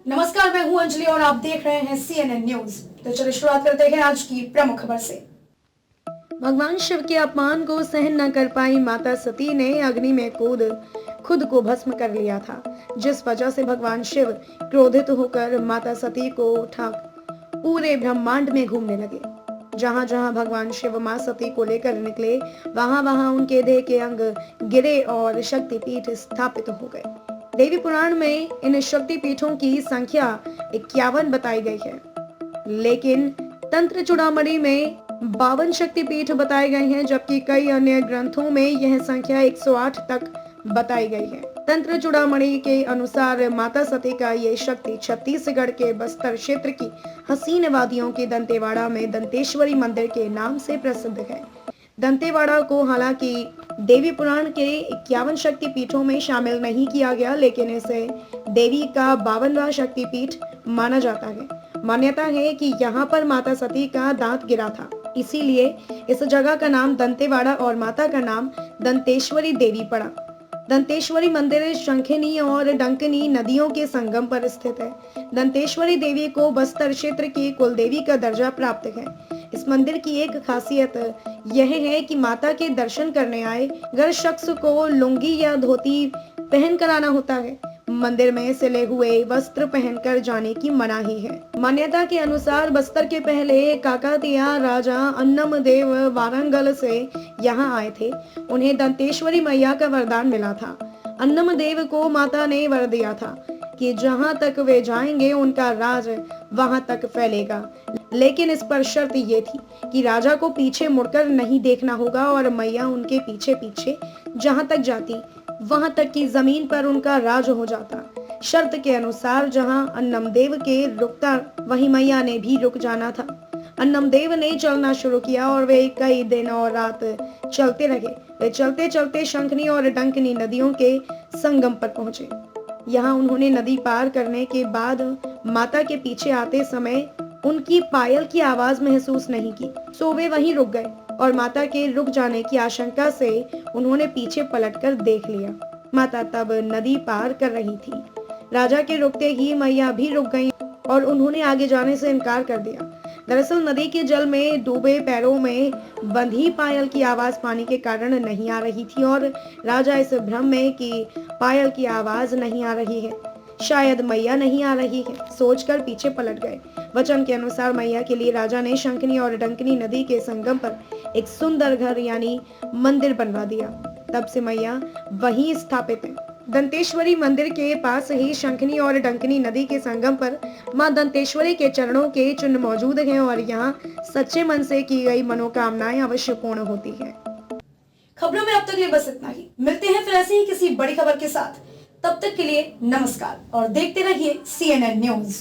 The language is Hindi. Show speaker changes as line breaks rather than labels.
नमस्कार, मैं हूं अंजलि और आप देख रहे हैं CNN न्यूज। तो चलिए शुरुआत करते हैं आज की प्रमुख खबर से। भगवान शिव के अपमान को सहन न कर पाई माता सती ने अग्नि में कूद खुद को भस्म कर लिया था, जिस वजह से भगवान शिव क्रोधित होकर माता सती को उठा पूरे ब्रह्मांड में घूमने लगे। जहां जहां भगवान शिव मां सती को लेकर निकले, वहां वहां उनके देह के अंग गिरे और शक्तिपीठ स्थापित हो गए। देवी पुराण में इन शक्तिपीठों की संख्या 51 बताई गई है, लेकिन तंत्र चूड़ामणि में 52 शक्तिपीठ बताए गए हैं, जबकि कई अन्य ग्रंथों में यह संख्या 108 तक बताई गई है। तंत्र चूड़ामणि के अनुसार माता सती का ये शक्ति छत्तीसगढ़ के बस्तर क्षेत्र की हसीन वादियों के दंतेवाड़ा में दंतेश्वरी मंदिर के नाम से प्रसिद्ध है। दंतेवाड़ा को हालांकि देवी पुराण के 51 शक्तिपीठों में शामिल नहीं किया गया, लेकिन इसे देवी का 52वां शक्तिपीठ माना जाता है। मान्यता है कि यहाँ पर माता सती का दांत गिरा था, इसीलिए इस जगह का नाम दंतेवाड़ा और माता का नाम दंतेश्वरी देवी पड़ा। दंतेश्वरी मंदिर शंखिनी और डंकिनी नदियों के संगम पर स्थित है। दंतेश्वरी देवी को बस्तर क्षेत्र की कुल देवी का दर्जा प्राप्त है। इस मंदिर की एक खासियत यह है कि माता के दर्शन करने आए अगर शख्स को लुंगी या धोती पहन कर आना होता है, मंदिर में सिले हुए वस्त्र पहनकर जाने की मनाही है। मान्यता के अनुसार बस्तर के पहले काकतीय राजा अन्नमदेव वारंगल से यहाँ आए थे। उन्हें दंतेश्वरी मैया का वरदान मिला था। अन्नमदेव को माता ने वर दिया था कि जहाँ तक वे जाएंगे उनका राज वहाँ तक फैलेगा, लेकिन इस पर शर्त ये थी कि राजा को पीछे मुड़कर नहीं देखना होगा और मैया उनके पीछे पीछे जहाँ तक जाती वहां तक की जमीन पर उनका राज हो जाता। शर्त के अनुसार जहां अन्नमदेव के रुकता, वहीं मैया ने भी रुक जाना था। अन्नमदेव ने चलना शुरू किया और वे कई दिन और रात चलते रहे। वे चलते चलते शंखनी और डंकिनी नदियों के संगम पर पहुंचे। यहाँ उन्होंने नदी पार करने के बाद माता के पीछे आते समय उनकी पायल की आवाज महसूस नहीं की, सो वे वहीं रुक गए और माता के रुक जाने की आशंका से उन्होंने पीछे पलटकर देख लिया। माता तब नदी पार कर रही थी। राजा के रुकते ही मैया भी रुक गईं और उन्होंने आगे जाने से इनकार कर दिया। दरअसल नदी के जल में डूबे पैरों में बंधी पायल की आवाज पानी के कारण नहीं आ रही थी और राजा इस भ्रम में कि पायल की आवाज नहीं आ रही है, शायद मैया नहीं आ रही है, सोचकर पीछे पलट गए। वचन के अनुसार मैया के लिए राजा ने शंखनी और डंकिनी नदी के संगम पर एक सुंदर घर यानी मंदिर बनवा दिया। तब से मैया वहीं स्थापित है। दंतेश्वरी मंदिर के पास ही शंखनी और डंकिनी नदी के संगम पर मां दंतेश्वरी के चरणों के चिन्ह मौजूद हैं और यहाँ सच्चे मन से की गई मनोकामनाएं अवश्य पूर्ण होती है। खबरों में अब तक लिए बस इतना ही। मिलते हैं फिर ऐसे ही किसी बड़ी खबर के साथ। तब तक के लिए नमस्कार और देखते रहिए CNN न्यूज।